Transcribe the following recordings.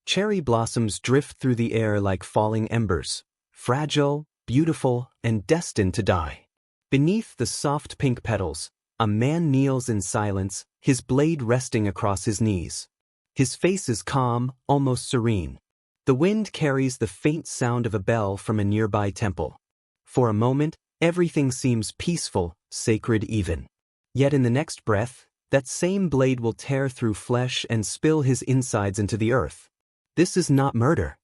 Cherry blossoms drift through the air like falling embers, fragile, beautiful, and destined to die. Beneath the soft pink petals, a man kneels in silence, his blade resting across his knees. His face is calm, almost serene. The wind carries the faint sound of a bell from a nearby temple. For a moment, everything seems peaceful, sacred even. Yet in the next breath, that same blade will tear through flesh and spill his insides into the earth. This is not murder.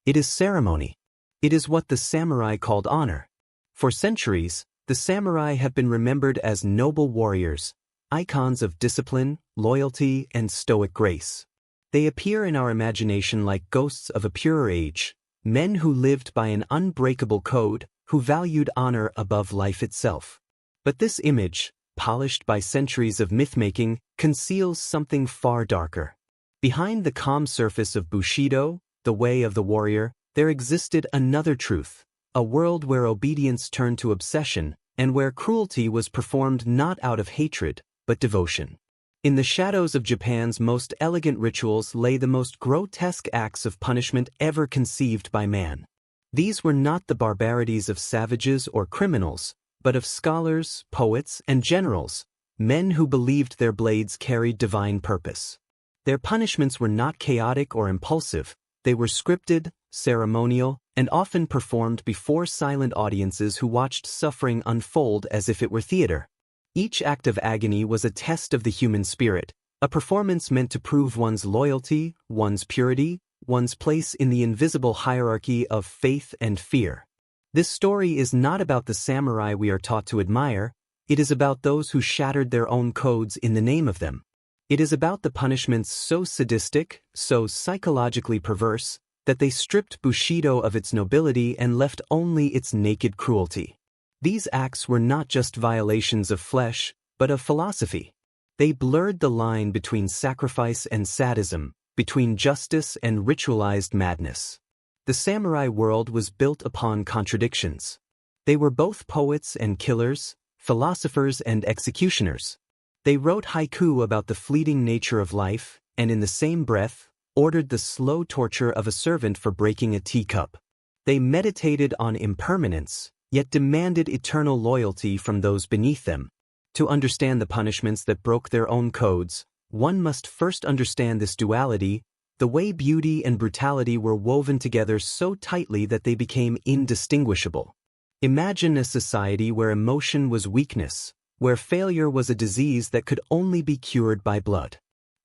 It is ceremony. It is what the samurai called honor. For centuries, the samurai have been remembered as noble warriors, icons of discipline, loyalty, and stoic grace. They appear in our imagination like ghosts of a purer age, men who lived by an unbreakable code, who valued honor above life itself. But this image, polished by centuries of myth-making, conceals something far darker. Behind the calm surface of Bushido, the way of the warrior, there existed another truth, a world where obedience turned to obsession, and where cruelty was performed not out of hatred, but devotion. In the shadows of Japan's most elegant rituals lay the most grotesque acts of punishment ever conceived by man. These were not the barbarities of savages or criminals, but of scholars, poets, and generals, men who believed their blades carried divine purpose. Their punishments were not chaotic or impulsive, they were scripted, ceremonial, and often performed before silent audiences who watched suffering unfold as if it were theater. Each act of agony was a test of the human spirit, a performance meant to prove one's loyalty, one's purity, one's place in the invisible hierarchy of faith and fear. This story is not about the samurai we are taught to admire, it is about those who shattered their own codes in the name of them. It is about the punishments so sadistic, so psychologically perverse, that they stripped Bushido of its nobility and left only its naked cruelty. These acts were not just violations of flesh, but of philosophy. They blurred the line between sacrifice and sadism, between justice and ritualized madness. The samurai world was built upon contradictions. They were both poets and killers, philosophers and executioners. They wrote haiku about the fleeting nature of life, and in the same breath, ordered the slow torture of a servant for breaking a teacup. They meditated on impermanence, yet demanded eternal loyalty from those beneath them. To understand the punishments that broke their own codes, one must first understand this duality, the way beauty and brutality were woven together so tightly that they became indistinguishable. Imagine a society where emotion was weakness, where failure was a disease that could only be cured by blood.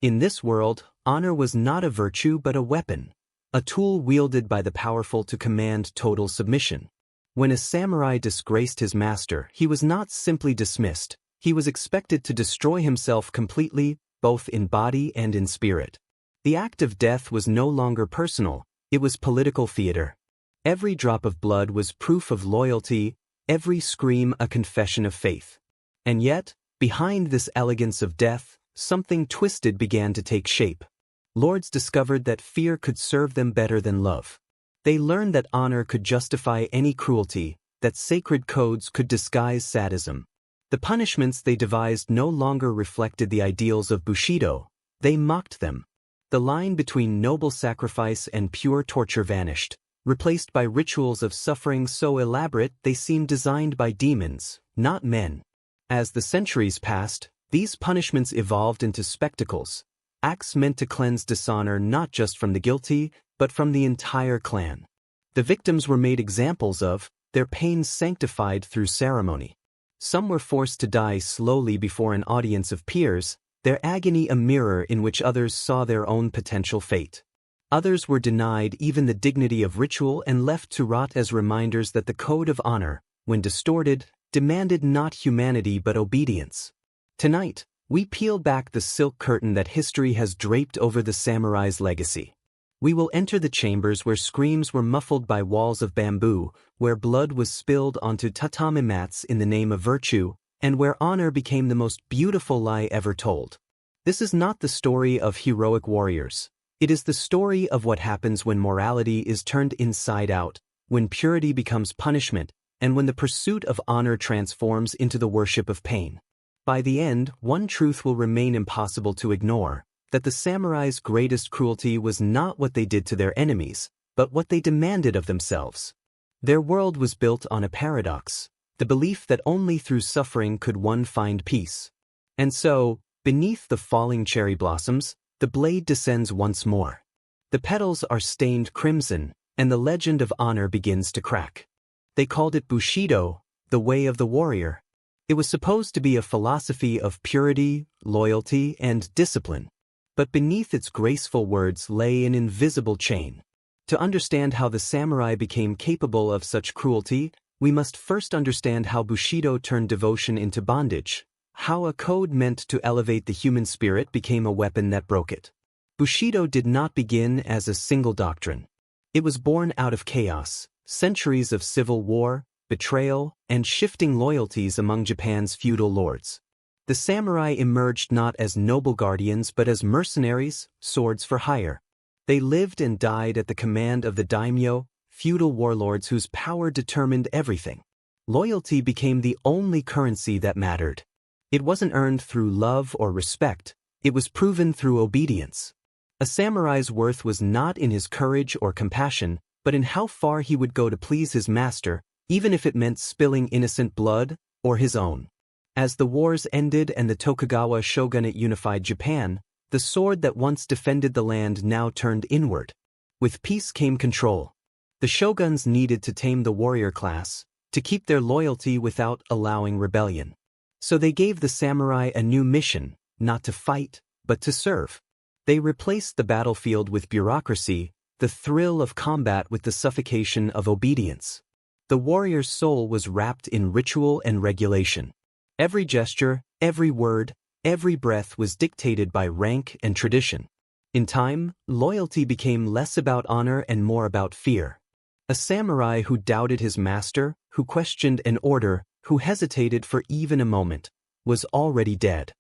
In this world, honor was not a virtue but a weapon, a tool wielded by the powerful to command total submission. When a samurai disgraced his master, he was not simply dismissed, he was expected to destroy himself completely, both in body and in spirit. The act of death was no longer personal, it was political theater. Every drop of blood was proof of loyalty, every scream a confession of faith. And yet, behind this elegance of death, something twisted began to take shape. Lords discovered that fear could serve them better than love. They learned that honor could justify any cruelty, that sacred codes could disguise sadism. The punishments they devised no longer reflected the ideals of Bushido, they mocked them. The line between noble sacrifice and pure torture vanished, replaced by rituals of suffering so elaborate they seemed designed by demons, not men. As the centuries passed, these punishments evolved into spectacles, acts meant to cleanse dishonor not just from the guilty, but from the entire clan. The victims were made examples of, their pain sanctified through ceremony. Some were forced to die slowly before an audience of peers, their agony a mirror in which others saw their own potential fate. Others were denied even the dignity of ritual and left to rot as reminders that the code of honor, when distorted, demanded not humanity but obedience. Tonight, we peel back the silk curtain that history has draped over the samurai's legacy. We will enter the chambers where screams were muffled by walls of bamboo, where blood was spilled onto tatami mats in the name of virtue, and where honor became the most beautiful lie ever told. This is not the story of heroic warriors. It is the story of what happens when morality is turned inside out, when purity becomes punishment, and when the pursuit of honor transforms into the worship of pain. By the end, one truth will remain impossible to ignore. that the samurai's greatest cruelty was not what they did to their enemies, but what they demanded of themselves. Their world was built on a paradox, the belief that only through suffering could one find peace. And so, beneath the falling cherry blossoms, the blade descends once more. The petals are stained crimson, and the legend of honor begins to crack. They called it Bushido, the way of the warrior. It was supposed to be a philosophy of purity, loyalty, and discipline. But beneath its graceful words lay an invisible chain. To understand how the samurai became capable of such cruelty, we must first understand how Bushido turned devotion into bondage, how a code meant to elevate the human spirit became a weapon that broke it. Bushido did not begin as a single doctrine. It was born out of chaos, centuries of civil war, betrayal, and shifting loyalties among Japan's feudal lords. The samurai emerged not as noble guardians but as mercenaries, swords for hire. They lived and died at the command of the daimyo, feudal warlords whose power determined everything. Loyalty became the only currency that mattered. It wasn't earned through love or respect, it was proven through obedience. A samurai's worth was not in his courage or compassion, but in how far he would go to please his master, even if it meant spilling innocent blood or his own. As the wars ended and the Tokugawa shogunate unified Japan, the sword that once defended the land now turned inward. With peace came control. The shoguns needed to tame the warrior class, to keep their loyalty without allowing rebellion. So they gave the samurai a new mission, not to fight, but to serve. They replaced the battlefield with bureaucracy, the thrill of combat with the suffocation of obedience. The warrior's soul was wrapped in ritual and regulation. Every gesture, every word, every breath was dictated by rank and tradition. In time, loyalty became less about honor and more about fear. A samurai who doubted his master, who questioned an order, who hesitated for even a moment, was already dead.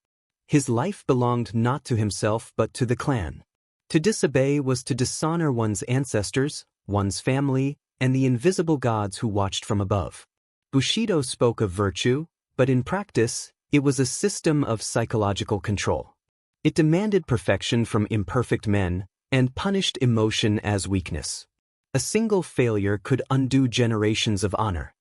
His life belonged not to himself but to the clan. To disobey was to dishonor one's ancestors, one's family, and the invisible gods who watched from above. Bushido spoke of virtue, but in practice, it was a system of psychological control. It demanded perfection from imperfect men and punished emotion as weakness. A single failure could undo generations of honor.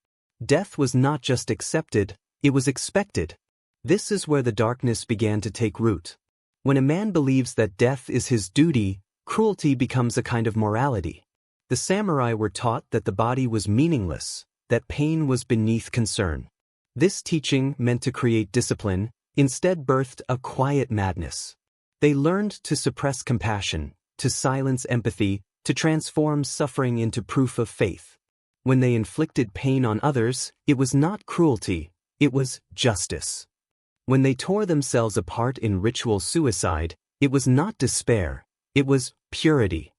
Death was not just accepted, it was expected. This is where the darkness began to take root. When a man believes that death is his duty, cruelty becomes a kind of morality. The samurai were taught that the body was meaningless, that pain was beneath concern. This teaching, meant to create discipline, instead birthed a quiet madness. They learned to suppress compassion, to silence empathy, to transform suffering into proof of faith. When they inflicted pain on others, it was not cruelty, it was justice. When they tore themselves apart in ritual suicide, it was not despair, it was purity.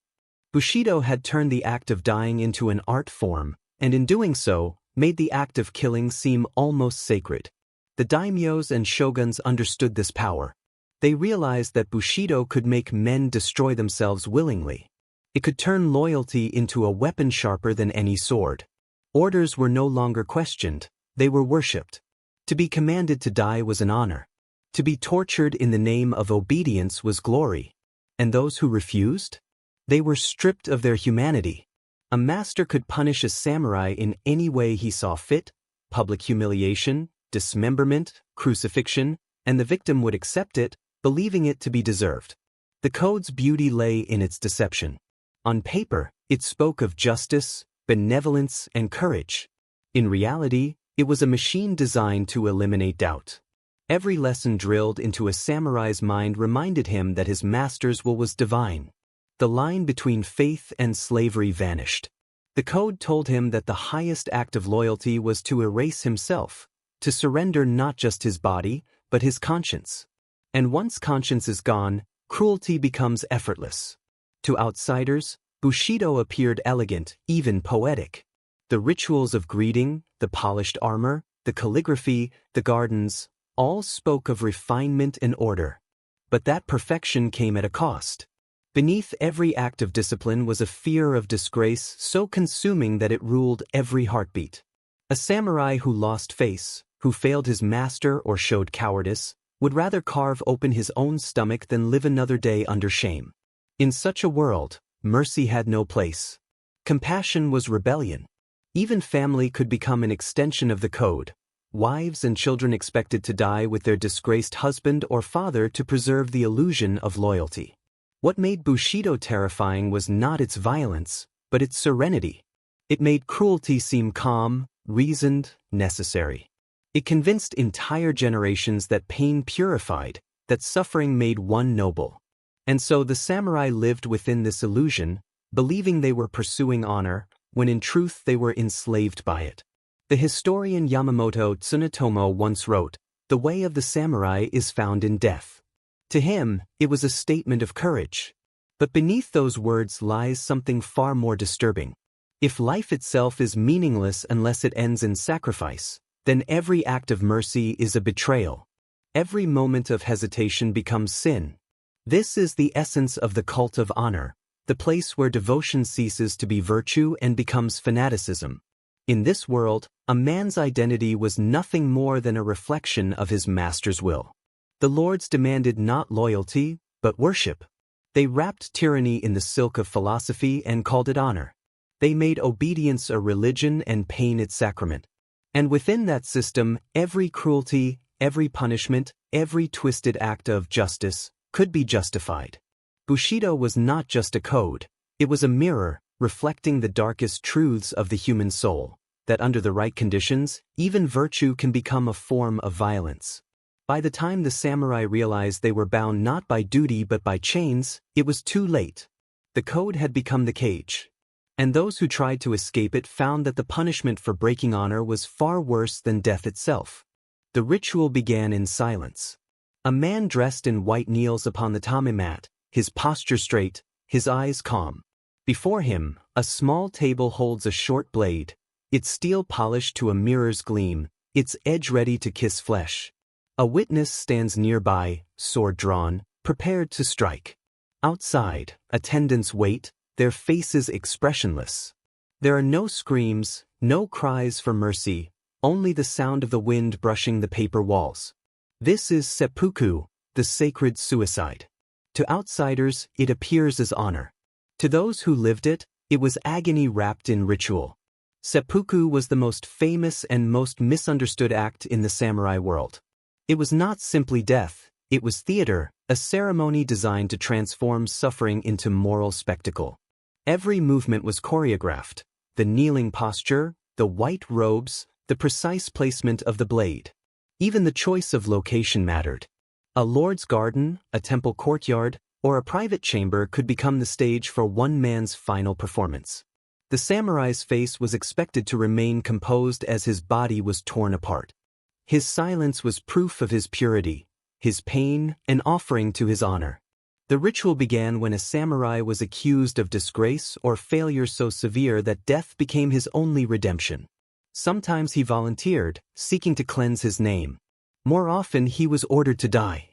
Bushido had turned the act of dying into an art form, and in doing so, made the act of killing seem almost sacred. The daimyos and shoguns understood this power. They realized that Bushido could make men destroy themselves willingly. It could turn loyalty into a weapon sharper than any sword. Orders were no longer questioned, they were worshipped. To be commanded to die was an honor. To be tortured in the name of obedience was glory. And those who refused? They were stripped of their humanity. A master could punish a samurai in any way he saw fit: public humiliation, dismemberment, crucifixion, and the victim would accept it, believing it to be deserved. The code's beauty lay in its deception. On paper, it spoke of justice, benevolence, and courage. In reality, it was a machine designed to eliminate doubt. Every lesson drilled into a samurai's mind reminded him that his master's will was divine. The line between faith and slavery vanished. The code told him that the highest act of loyalty was to erase himself, to surrender not just his body, but his conscience. And once conscience is gone, cruelty becomes effortless. To outsiders, Bushido appeared elegant, even poetic. The rituals of greeting, the polished armor, the calligraphy, the gardens, all spoke of refinement and order. But that perfection came at a cost. Beneath every act of discipline was a fear of disgrace so consuming that it ruled every heartbeat. A samurai who lost face, who failed his master or showed cowardice, would rather carve open his own stomach than live another day under shame. In such a world, mercy had no place. Compassion was rebellion. Even family could become an extension of the code. Wives and children expected to die with their disgraced husband or father to preserve the illusion of loyalty. What made Bushido terrifying was not its violence, but its serenity. It made cruelty seem calm, reasoned, necessary. It convinced entire generations that pain purified, that suffering made one noble. And so the samurai lived within this illusion, believing they were pursuing honor, when in truth they were enslaved by it. The historian Yamamoto Tsunetomo once wrote, "The way of the samurai is found in death." To him, it was a statement of courage. But beneath those words lies something far more disturbing. If life itself is meaningless unless it ends in sacrifice, then every act of mercy is a betrayal. Every moment of hesitation becomes sin. This is the essence of the cult of honor, the place where devotion ceases to be virtue and becomes fanaticism. In this world, a man's identity was nothing more than a reflection of his master's will. The lords demanded not loyalty, but worship. They wrapped tyranny in the silk of philosophy and called it honor. They made obedience a religion and pain its sacrament. And within that system, every cruelty, every punishment, every twisted act of justice could be justified. Bushido was not just a code, it was a mirror, reflecting the darkest truths of the human soul, that under the right conditions, even virtue can become a form of violence. By the time the samurai realized they were bound not by duty but by chains, it was too late. The code had become the cage. And those who tried to escape it found that the punishment for breaking honor was far worse than death itself. The ritual began in silence. A man dressed in white kneels upon the tatami mat, his posture straight, his eyes calm. Before him, a small table holds a short blade, its steel polished to a mirror's gleam, its edge ready to kiss flesh. A witness stands nearby, sword drawn, prepared to strike. Outside, attendants wait, their faces expressionless. There are no screams, no cries for mercy, only the sound of the wind brushing the paper walls. This is seppuku, the sacred suicide. To outsiders, it appears as honor. To those who lived it, it was agony wrapped in ritual. Seppuku was the most famous and most misunderstood act in the samurai world. It was not simply death, it was theater, a ceremony designed to transform suffering into moral spectacle. Every movement was choreographed, the kneeling posture, the white robes, the precise placement of the blade. Even the choice of location mattered. A lord's garden, a temple courtyard, or a private chamber could become the stage for one man's final performance. The samurai's face was expected to remain composed as his body was torn apart. His silence was proof of his purity, his pain an offering to his honor. The ritual began when a samurai was accused of disgrace or failure so severe that death became his only redemption. Sometimes he volunteered, seeking to cleanse his name. More often he was ordered to die.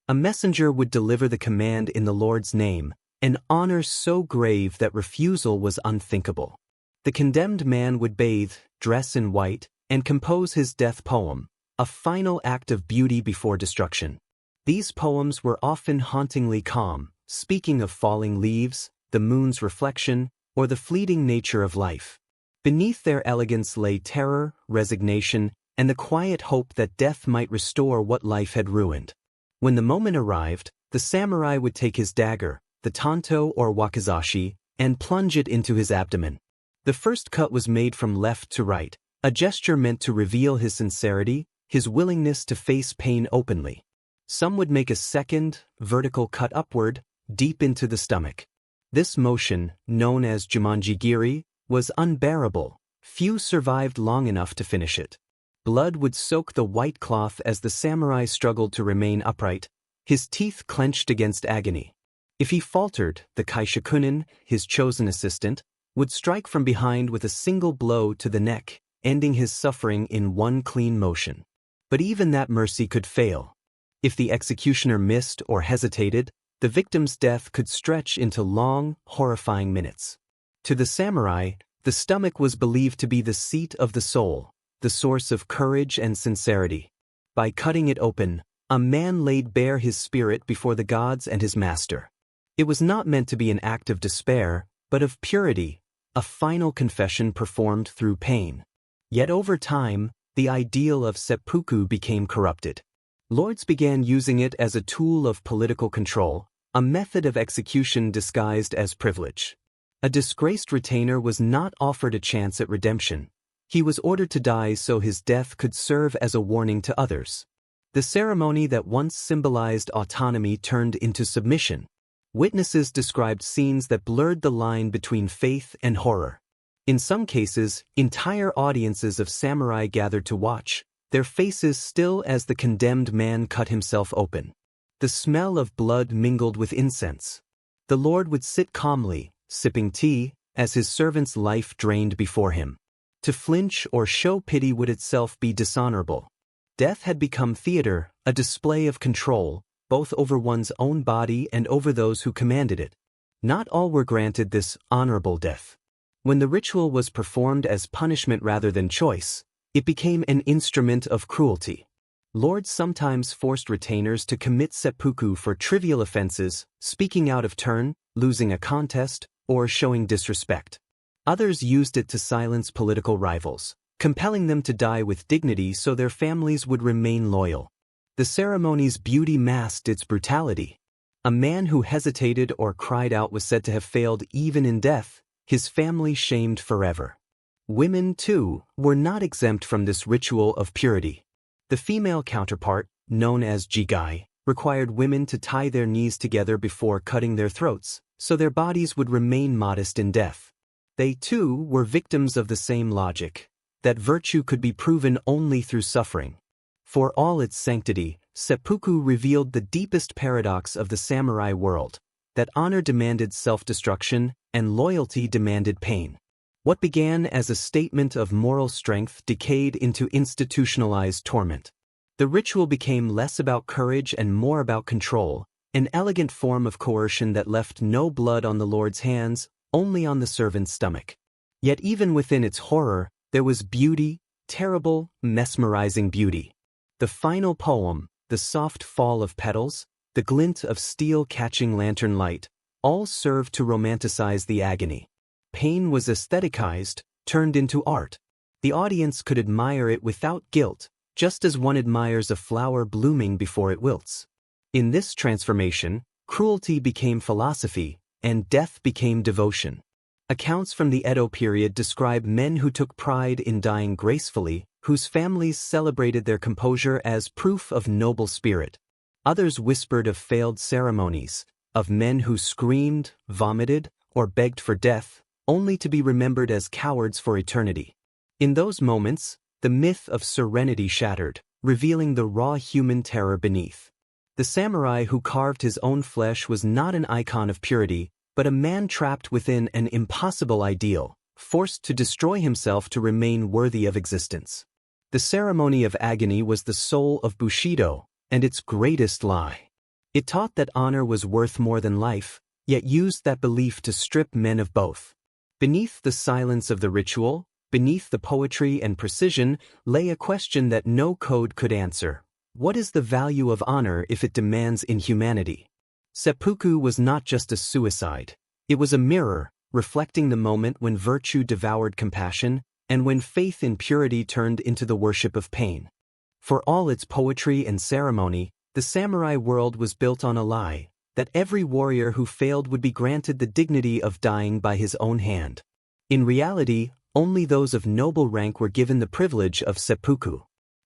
A messenger would deliver the command in the Lord's name, an honor so grave that refusal was unthinkable. The condemned man would bathe, dress in white, and compose his death poem, a final act of beauty before destruction. These poems were often hauntingly calm, speaking of falling leaves, the moon's reflection, or the fleeting nature of life. Beneath their elegance lay terror, resignation, and the quiet hope that death might restore what life had ruined. When the moment arrived, the samurai would take his dagger, the tanto or wakizashi, and plunge it into his abdomen. The first cut was made from left to right, a gesture meant to reveal his sincerity, his willingness to face pain openly. Some would make a second, vertical cut upward, deep into the stomach. This motion, known as jumanji-giri, was unbearable. Few survived long enough to finish it. Blood would soak the white cloth as the samurai struggled to remain upright, his teeth clenched against agony. If he faltered, the kaishakunin, his chosen assistant, would strike from behind with a single blow to the neck, ending his suffering in one clean motion. But even that mercy could fail. If the executioner missed or hesitated, the victim's death could stretch into long, horrifying minutes. To the samurai, the stomach was believed to be the seat of the soul, the source of courage and sincerity. By cutting it open, a man laid bare his spirit before the gods and his master. It was not meant to be an act of despair, but of purity, a final confession performed through pain. Yet over time, the ideal of seppuku became corrupted. Lords began using it as a tool of political control, a method of execution disguised as privilege. A disgraced retainer was not offered a chance at redemption. He was ordered to die so his death could serve as a warning to others. The ceremony that once symbolized autonomy turned into submission. Witnesses described scenes that blurred the line between faith and horror. In some cases, entire audiences of samurai gathered to watch, their faces still as the condemned man cut himself open. The smell of blood mingled with incense. The lord would sit calmly, sipping tea, as his servant's life drained before him. To flinch or show pity would itself be dishonorable. Death had become theater, a display of control, both over one's own body and over those who commanded it. Not all were granted this honorable death. When the ritual was performed as punishment rather than choice, it became an instrument of cruelty. Lords sometimes forced retainers to commit seppuku for trivial offenses, speaking out of turn, losing a contest, or showing disrespect. Others used it to silence political rivals, compelling them to die with dignity so their families would remain loyal. The ceremony's beauty masked its brutality. A man who hesitated or cried out was said to have failed even in death, his family shamed forever. Women, too, were not exempt from this ritual of purity. The female counterpart, known as jigai, required women to tie their knees together before cutting their throats, so their bodies would remain modest in death. They, too, were victims of the same logic, that virtue could be proven only through suffering. For all its sanctity, seppuku revealed the deepest paradox of the samurai world, that honor demanded self-destruction and loyalty demanded pain. What began as a statement of moral strength decayed into institutionalized torment. The ritual became less about courage and more about control, an elegant form of coercion that left no blood on the lord's hands, only on the servant's stomach. Yet even within its horror, there was beauty, terrible, mesmerizing beauty. The final poem, the soft fall of petals, the glint of steel catching lantern light, all served to romanticize the agony. Pain was aestheticized, turned into art. The audience could admire it without guilt, just as one admires a flower blooming before it wilts. In this transformation, cruelty became philosophy, and death became devotion. Accounts from the Edo period describe men who took pride in dying gracefully, whose families celebrated their composure as proof of noble spirit. Others whispered of failed ceremonies, of men who screamed, vomited, or begged for death, only to be remembered as cowards for eternity. In those moments, the myth of serenity shattered, revealing the raw human terror beneath. The samurai who carved his own flesh was not an icon of purity, but a man trapped within an impossible ideal, forced to destroy himself to remain worthy of existence. The ceremony of agony was the soul of Bushido, and its greatest lie. It taught that honor was worth more than life, yet used that belief to strip men of both. Beneath the silence of the ritual, beneath the poetry and precision, lay a question that no code could answer. What is the value of honor if it demands inhumanity? Seppuku was not just a suicide. It was a mirror, reflecting the moment when virtue devoured compassion, and when faith in purity turned into the worship of pain. For all its poetry and ceremony, the samurai world was built on a lie, that every warrior who failed would be granted the dignity of dying by his own hand. In reality, only those of noble rank were given the privilege of seppuku.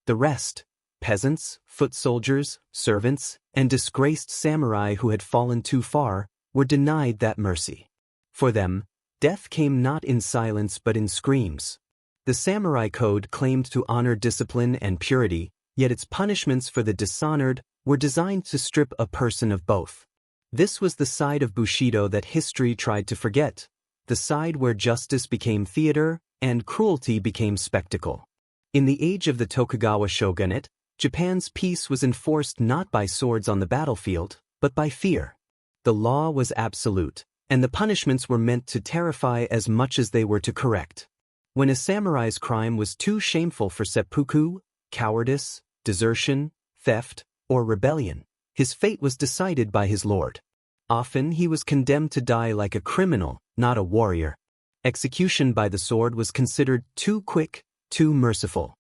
The rest, peasants, foot soldiers, servants, and disgraced samurai who had fallen too far, were denied that mercy. For them, death came not in silence but in screams. The samurai code claimed to honor discipline and purity, yet its punishments for the dishonored were designed to strip a person of both. This was the side of Bushido that history tried to forget, the side where justice became theater and cruelty became spectacle. In the age of the Tokugawa shogunate, Japan's peace was enforced not by swords on the battlefield, but by fear. The law was absolute, and the punishments were meant to terrify as much as they were to correct. When a samurai's crime was too shameful for seppuku, cowardice, desertion, theft, or rebellion, his fate was decided by his lord. Often he was condemned to die like a criminal, not a warrior. Execution by the sword was considered too quick, too merciful.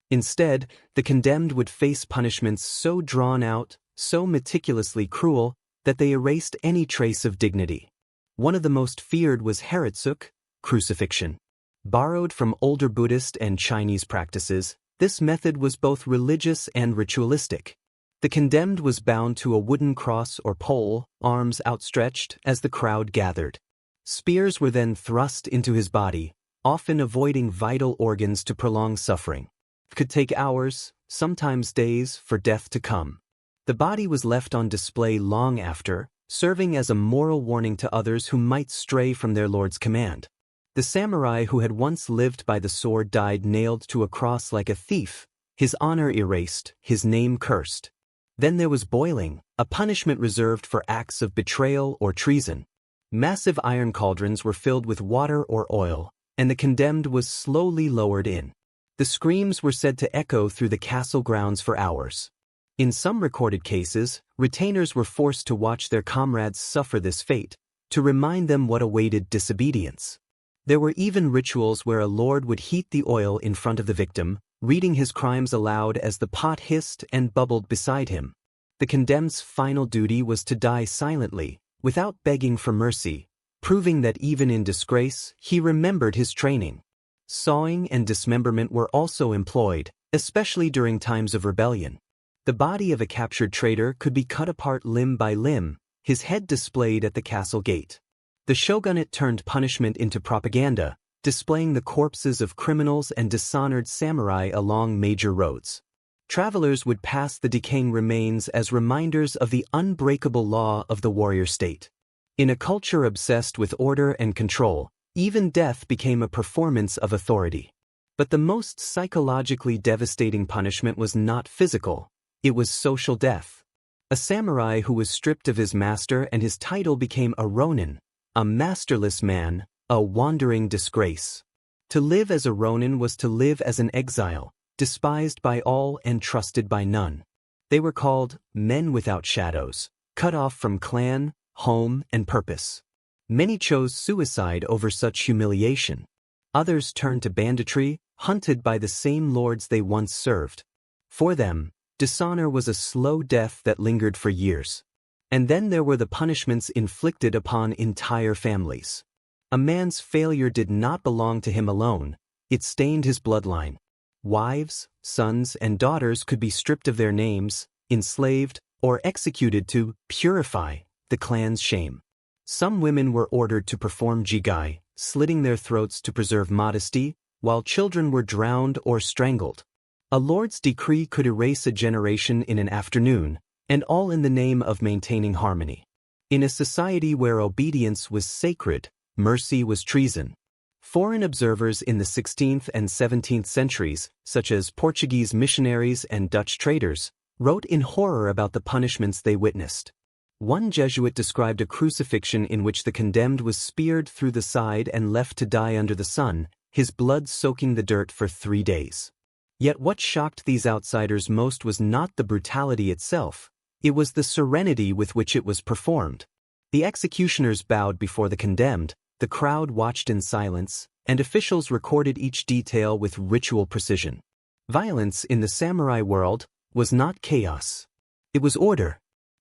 Instead, the condemned would face punishments so drawn out, so meticulously cruel, that they erased any trace of dignity. One of the most feared was haratsuk, crucifixion. Borrowed from older Buddhist and Chinese practices, this method was both religious and ritualistic. The condemned was bound to a wooden cross or pole, arms outstretched as the crowd gathered. Spears were then thrust into his body, often avoiding vital organs to prolong suffering. It could take hours, sometimes days, for death to come. The body was left on display long after, serving as a moral warning to others who might stray from their lord's command. The samurai who had once lived by the sword died nailed to a cross like a thief, his honor erased, his name cursed. Then there was boiling, a punishment reserved for acts of betrayal or treason. Massive iron cauldrons were filled with water or oil, and the condemned was slowly lowered in. The screams were said to echo through the castle grounds for hours. In some recorded cases, retainers were forced to watch their comrades suffer this fate, to remind them what awaited disobedience. There were even rituals where a lord would heat the oil in front of the victim, reading his crimes aloud as the pot hissed and bubbled beside him. The condemned's final duty was to die silently, without begging for mercy, proving that even in disgrace, he remembered his training. Sawing and dismemberment were also employed, especially during times of rebellion. The body of a captured traitor could be cut apart limb by limb, his head displayed at the castle gate. The shogunate turned punishment into propaganda, displaying the corpses of criminals and dishonored samurai along major roads. Travelers would pass the decaying remains as reminders of the unbreakable law of the warrior state. In a culture obsessed with order and control, even death became a performance of authority. But the most psychologically devastating punishment was not physical, it was social death. A samurai who was stripped of his master and his title became a ronin, a masterless man, a wandering disgrace. To live as a ronin was to live as an exile, despised by all and trusted by none. They were called men without shadows, cut off from clan, home, and purpose. Many chose suicide over such humiliation. Others turned to banditry, hunted by the same lords they once served. For them, dishonor was a slow death that lingered for years. And then there were the punishments inflicted upon entire families. A man's failure did not belong to him alone, it stained his bloodline. Wives, sons, and daughters could be stripped of their names, enslaved, or executed to purify the clan's shame. Some women were ordered to perform jigai, slitting their throats to preserve modesty, while children were drowned or strangled. A lord's decree could erase a generation in an afternoon, and all in the name of maintaining harmony. In a society where obedience was sacred, mercy was treason. Foreign observers in the 16th and 17th centuries, such as Portuguese missionaries and Dutch traders, wrote in horror about the punishments they witnessed. One Jesuit described a crucifixion in which the condemned was speared through the side and left to die under the sun, his blood soaking the dirt for 3 days. Yet what shocked these outsiders most was not the brutality itself, it was the serenity with which it was performed. The executioners bowed before the condemned, the crowd watched in silence, and officials recorded each detail with ritual precision. Violence in the samurai world was not chaos. It was order.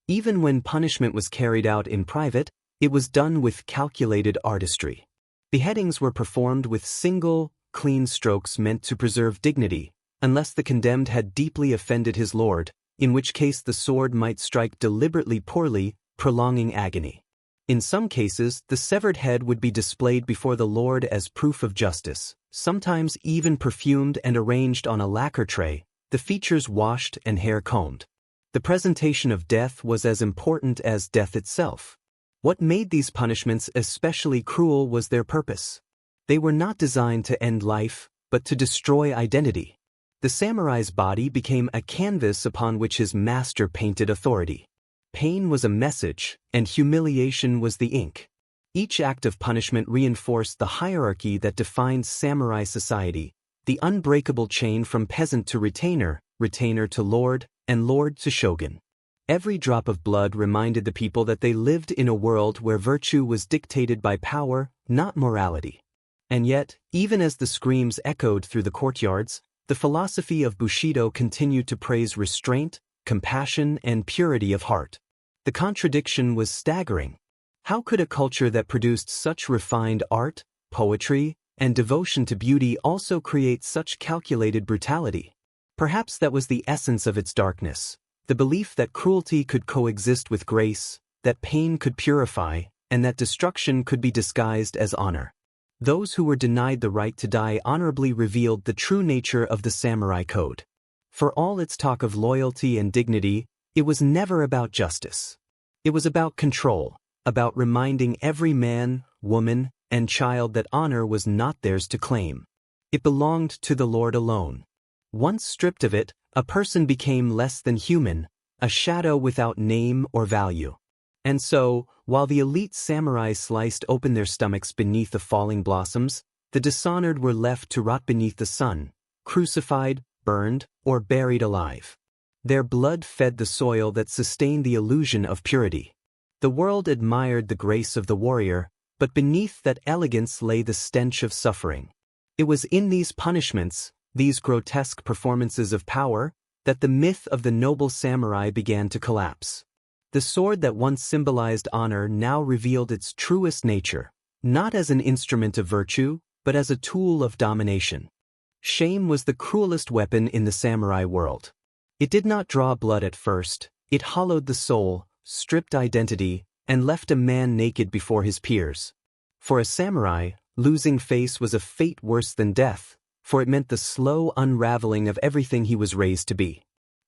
Even when punishment was carried out in private, it was done with calculated artistry. Beheadings were performed with single, clean strokes meant to preserve dignity, unless the condemned had deeply offended his lord, in which case the sword might strike deliberately poorly, prolonging agony. In some cases, the severed head would be displayed before the lord as proof of justice, sometimes even perfumed and arranged on a lacquer tray, the features washed and hair combed. The presentation of death was as important as death itself. What made these punishments especially cruel was their purpose. They were not designed to end life, but to destroy identity. The samurai's body became a canvas upon which his master painted authority. Pain was a message, and humiliation was the ink. Each act of punishment reinforced the hierarchy that defined samurai society, the unbreakable chain from peasant to retainer, retainer to lord, and lord to shogun. Every drop of blood reminded the people that they lived in a world where virtue was dictated by power, not morality. And yet, even as the screams echoed through the courtyards, the philosophy of Bushido continued to praise restraint, compassion, and purity of heart. The contradiction was staggering. How could a culture that produced such refined art, poetry, and devotion to beauty also create such calculated brutality? Perhaps that was the essence of its darkness, the belief that cruelty could coexist with grace, that pain could purify, and that destruction could be disguised as honor. Those who were denied the right to die honorably revealed the true nature of the samurai code. For all its talk of loyalty and dignity, it was never about justice. It was about control, about reminding every man, woman, and child that honor was not theirs to claim. It belonged to the Lord alone. Once stripped of it, a person became less than human, a shadow without name or value. And so, while the elite samurai sliced open their stomachs beneath the falling blossoms, the dishonored were left to rot beneath the sun, crucified, burned, or buried alive. Their blood fed the soil that sustained the illusion of purity. The world admired the grace of the warrior, but beneath that elegance lay the stench of suffering. It was in these punishments, these grotesque performances of power, that the myth of the noble samurai began to collapse. The sword that once symbolized honor now revealed its truest nature, not as an instrument of virtue, but as a tool of domination. Shame was the cruelest weapon in the samurai world. It did not draw blood at first, it hollowed the soul, stripped identity, and left a man naked before his peers. For a samurai, losing face was a fate worse than death, for it meant the slow unraveling of everything he was raised to be.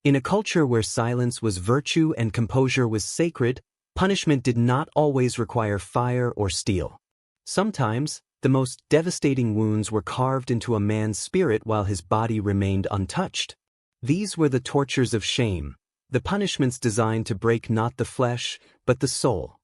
In a culture where silence was virtue and composure was sacred, punishment did not always require fire or steel. Sometimes, the most devastating wounds were carved into a man's spirit while his body remained untouched. These were the tortures of shame, the punishments designed to break not the flesh, but the soul.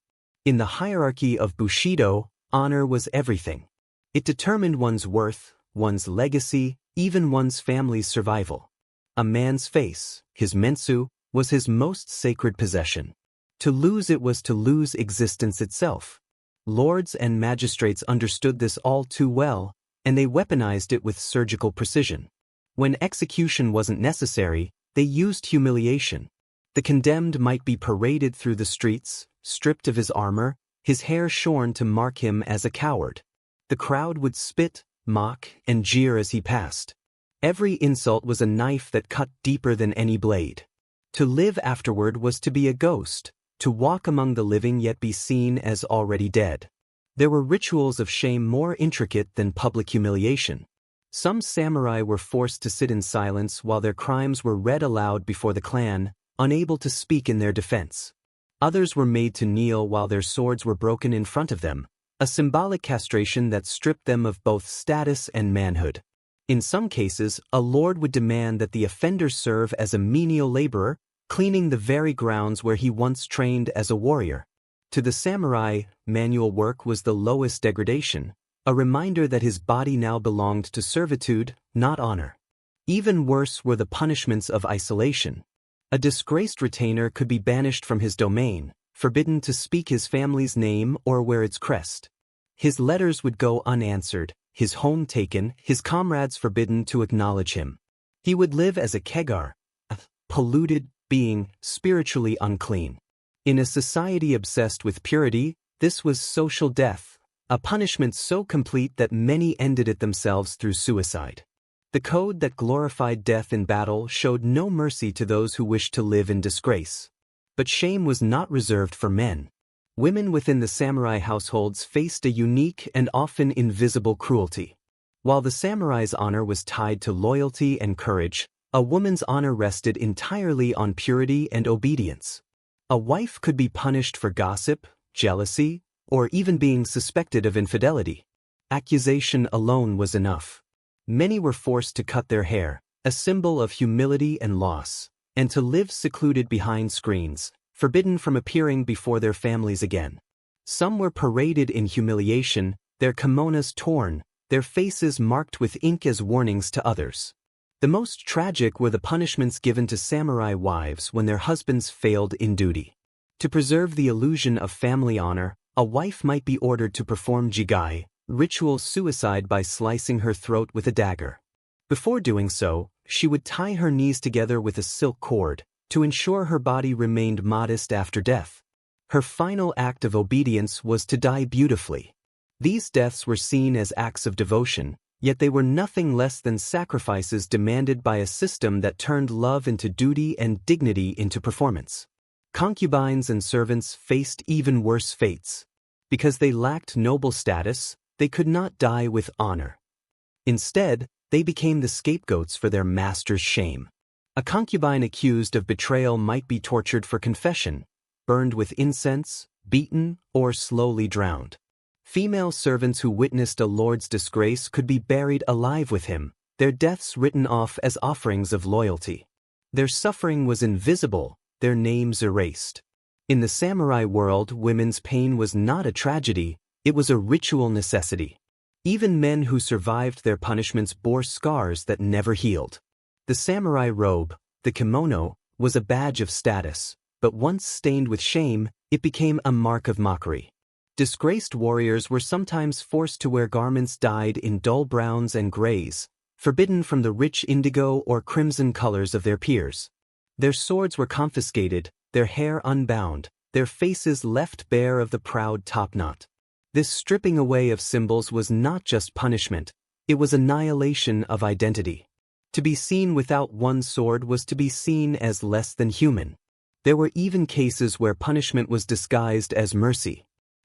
In the hierarchy of Bushido, honor was everything. It determined one's worth, one's legacy, even one's family's survival. A man's face, his mensu, was his most sacred possession. To lose it was to lose existence itself. Lords and magistrates understood this all too well, and they weaponized it with surgical precision. When execution wasn't necessary, they used humiliation. The condemned might be paraded through the streets, stripped of his armor, his hair shorn to mark him as a coward. The crowd would spit, mock, and jeer as he passed. Every insult was a knife that cut deeper than any blade. To live afterward was to be a ghost, to walk among the living yet be seen as already dead. There were rituals of shame more intricate than public humiliation. Some samurai were forced to sit in silence while their crimes were read aloud before the clan, unable to speak in their defense. Others were made to kneel while their swords were broken in front of them, a symbolic castration that stripped them of both status and manhood. In some cases, a lord would demand that the offender serve as a menial laborer, cleaning the very grounds where he once trained as a warrior. To the samurai, manual work was the lowest degradation, a reminder that his body now belonged to servitude, not honor. Even worse were the punishments of isolation. A disgraced retainer could be banished from his domain, forbidden to speak his family's name or wear its crest. His letters would go unanswered, his home taken, his comrades forbidden to acknowledge him. He would live as a kegar, a polluted being, spiritually unclean. In a society obsessed with purity, this was social death, a punishment so complete that many ended it themselves through suicide. The code that glorified death in battle showed no mercy to those who wished to live in disgrace. But shame was not reserved for men. Women within the samurai households faced a unique and often invisible cruelty. While the samurai's honor was tied to loyalty and courage, a woman's honor rested entirely on purity and obedience. A wife could be punished for gossip, jealousy, or even being suspected of infidelity. Accusation alone was enough. Many were forced to cut their hair, a symbol of humility and loss, and to live secluded behind screens, forbidden from appearing before their families again. Some were paraded in humiliation, their kimonos torn, their faces marked with ink as warnings to others. The most tragic were the punishments given to samurai wives when their husbands failed in duty. To preserve the illusion of family honor, a wife might be ordered to perform jigai, ritual suicide by slicing her throat with a dagger. Before doing so, she would tie her knees together with a silk cord, to ensure her body remained modest after death. Her final act of obedience was to die beautifully. These deaths were seen as acts of devotion, yet they were nothing less than sacrifices demanded by a system that turned love into duty and dignity into performance. Concubines and servants faced even worse fates. Because they lacked noble status, they could not die with honor. Instead, they became the scapegoats for their master's shame. A concubine accused of betrayal might be tortured for confession, burned with incense, beaten, or slowly drowned. Female servants who witnessed a lord's disgrace could be buried alive with him, their deaths written off as offerings of loyalty. Their suffering was invisible, their names erased. In the samurai world, women's pain was not a tragedy, it was a ritual necessity. Even men who survived their punishments bore scars that never healed. The samurai robe, the kimono, was a badge of status, but once stained with shame, it became a mark of mockery. Disgraced warriors were sometimes forced to wear garments dyed in dull browns and grays, forbidden from the rich indigo or crimson colors of their peers. Their swords were confiscated, their hair unbound, their faces left bare of the proud topknot. This stripping away of symbols was not just punishment, it was annihilation of identity. To be seen without one's sword was to be seen as less than human. There were even cases where punishment was disguised as mercy.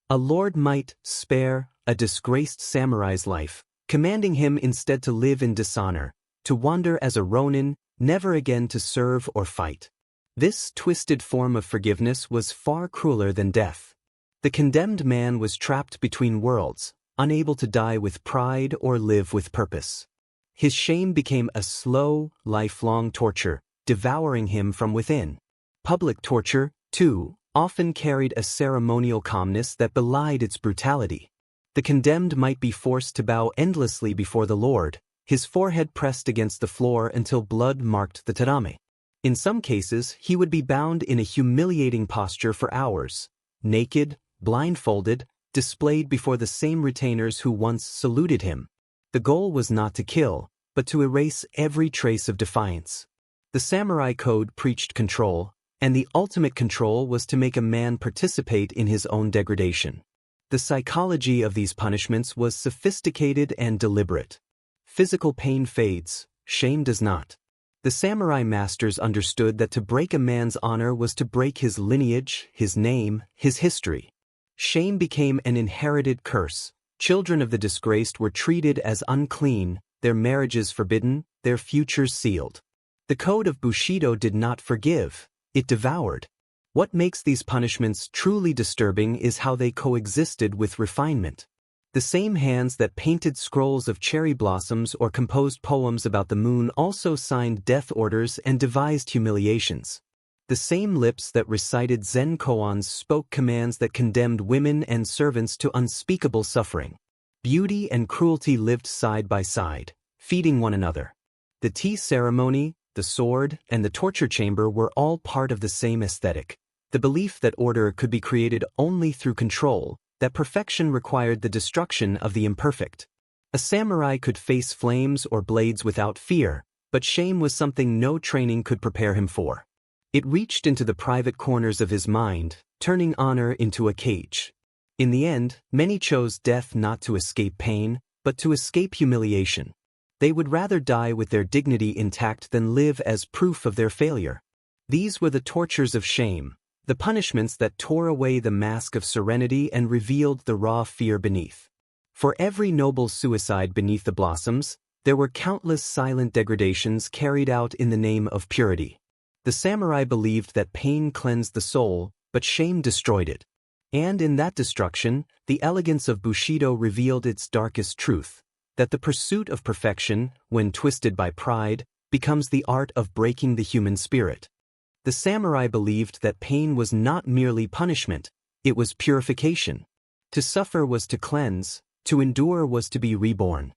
A lord might spare a disgraced samurai's life, commanding him instead to live in dishonor, to wander as a ronin, never again to serve or fight. This twisted form of forgiveness was far crueler than death. The condemned man was trapped between worlds, unable to die with pride or live with purpose. His shame became a slow, lifelong torture, devouring him from within. Public torture, too, often carried a ceremonial calmness that belied its brutality. The condemned might be forced to bow endlessly before the Lord, his forehead pressed against the floor until blood marked the tatame. In some cases, he would be bound in a humiliating posture for hours, naked, blindfolded, displayed before the same retainers who once saluted him. The goal was not to kill, but to erase every trace of defiance. The samurai code preached control, and the ultimate control was to make a man participate in his own degradation. The psychology of these punishments was sophisticated and deliberate. Physical pain fades, shame does not. The samurai masters understood that to break a man's honor was to break his lineage, his name, his history. Shame became an inherited curse. Children of the disgraced were treated as unclean, their marriages forbidden, their futures sealed. The code of Bushido did not forgive, it devoured. What makes these punishments truly disturbing is how they coexisted with refinement. The same hands that painted scrolls of cherry blossoms or composed poems about the moon also signed death orders and devised humiliations. The same lips that recited Zen koans spoke commands that condemned women and servants to unspeakable suffering. Beauty and cruelty lived side by side, feeding one another. The tea ceremony, the sword, and the torture chamber were all part of the same aesthetic. The belief that order could be created only through control, that perfection required the destruction of the imperfect. A samurai could face flames or blades without fear, but shame was something no training could prepare him for. It reached into the private corners of his mind, turning honor into a cage. In the end, many chose death not to escape pain, but to escape humiliation. They would rather die with their dignity intact than live as proof of their failure. These were the tortures of shame, the punishments that tore away the mask of serenity and revealed the raw fear beneath. For every noble suicide beneath the blossoms, there were countless silent degradations carried out in the name of purity. The samurai believed that pain cleansed the soul, but shame destroyed it. And in that destruction, the elegance of Bushido revealed its darkest truth, that the pursuit of perfection, when twisted by pride, becomes the art of breaking the human spirit. The samurai believed that pain was not merely punishment, it was purification. To suffer was to cleanse, to endure was to be reborn.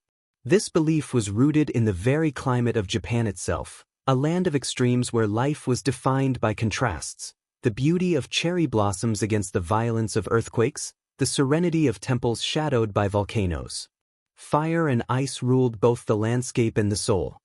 This belief was rooted in the very climate of Japan itself, a land of extremes where life was defined by contrasts, the beauty of cherry blossoms against the violence of earthquakes, the serenity of temples shadowed by volcanoes. Fire and ice ruled both the landscape and the soul.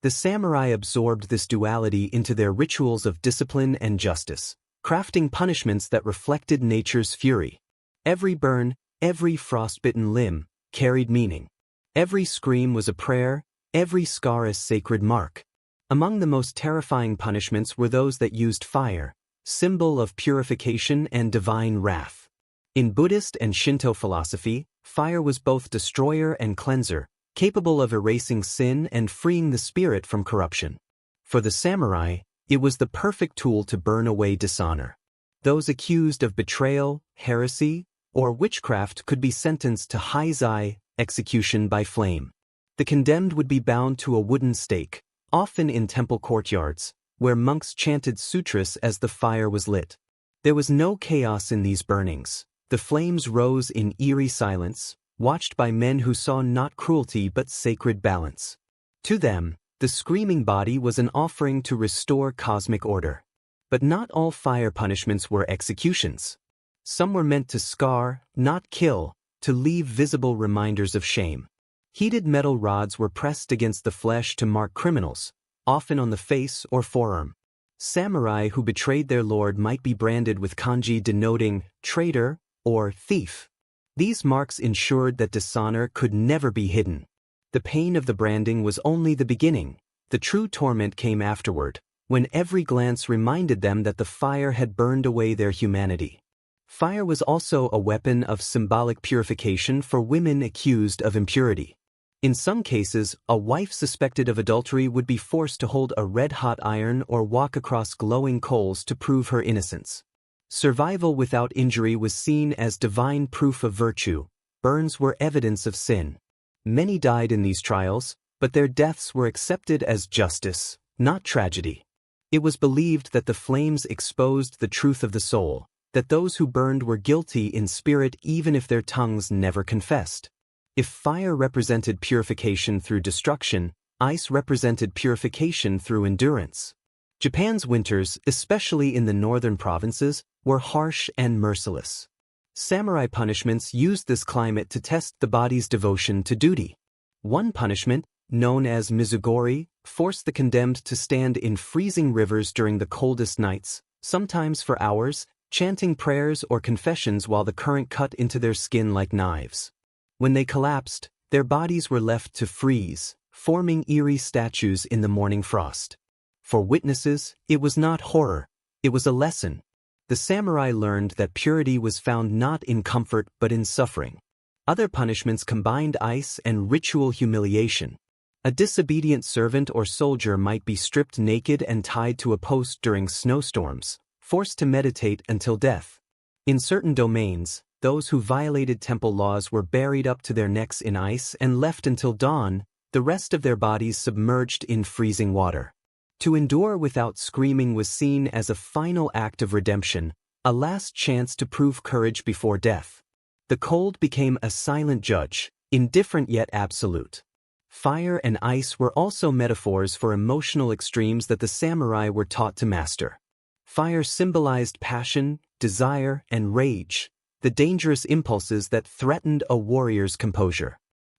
The samurai absorbed this duality into their rituals of discipline and justice, crafting punishments that reflected nature's fury. Every burn, every frostbitten limb, carried meaning. Every scream was a prayer, every scar a sacred mark. Among the most terrifying punishments were those that used fire, symbol of purification and divine wrath. In Buddhist and Shinto philosophy, fire was both destroyer and cleanser, capable of erasing sin and freeing the spirit from corruption. For the samurai, it was the perfect tool to burn away dishonor. Those accused of betrayal, heresy, or witchcraft could be sentenced to haizai, execution by flame. The condemned would be bound to a wooden stake, often in temple courtyards, where monks chanted sutras as the fire was lit. There was no chaos in these burnings. The flames rose in eerie silence, watched by men who saw not cruelty but sacred balance. To them, the screaming body was an offering to restore cosmic order. But not all fire punishments were executions. Some were meant to scar, not kill, to leave visible reminders of shame. Heated metal rods were pressed against the flesh to mark criminals, often on the face or forearm. Samurai who betrayed their lord might be branded with kanji denoting traitor or thief. These marks ensured that dishonor could never be hidden. The pain of the branding was only the beginning. The true torment came afterward, when every glance reminded them that the fire had burned away their humanity. Fire was also a weapon of symbolic purification for women accused of impurity. In some cases, a wife suspected of adultery would be forced to hold a red-hot iron or walk across glowing coals to prove her innocence. Survival without injury was seen as divine proof of virtue. Burns were evidence of sin. Many died in these trials, but their deaths were accepted as justice, not tragedy. It was believed that the flames exposed the truth of the soul, that those who burned were guilty in spirit even if their tongues never confessed. If fire represented purification through destruction, ice represented purification through endurance. Japan's winters, especially in the northern provinces, were harsh and merciless. Samurai punishments used this climate to test the body's devotion to duty. One punishment, known as mizugori, forced the condemned to stand in freezing rivers during the coldest nights, sometimes for hours, chanting prayers or confessions while the current cut into their skin like knives. When they collapsed, their bodies were left to freeze, forming eerie statues in the morning frost. For witnesses, it was not horror, it was a lesson. The samurai learned that purity was found not in comfort but in suffering. Other punishments combined ice and ritual humiliation. A disobedient servant or soldier might be stripped naked and tied to a post during snowstorms, forced to meditate until death. In certain domains, those who violated temple laws were buried up to their necks in ice and left until dawn, the rest of their bodies submerged in freezing water. To endure without screaming was seen as a final act of redemption, a last chance to prove courage before death. The cold became a silent judge, indifferent yet absolute. Fire and ice were also metaphors for emotional extremes that the samurai were taught to master. Fire symbolized passion, desire, and rage, the dangerous impulses that threatened a warrior's composure.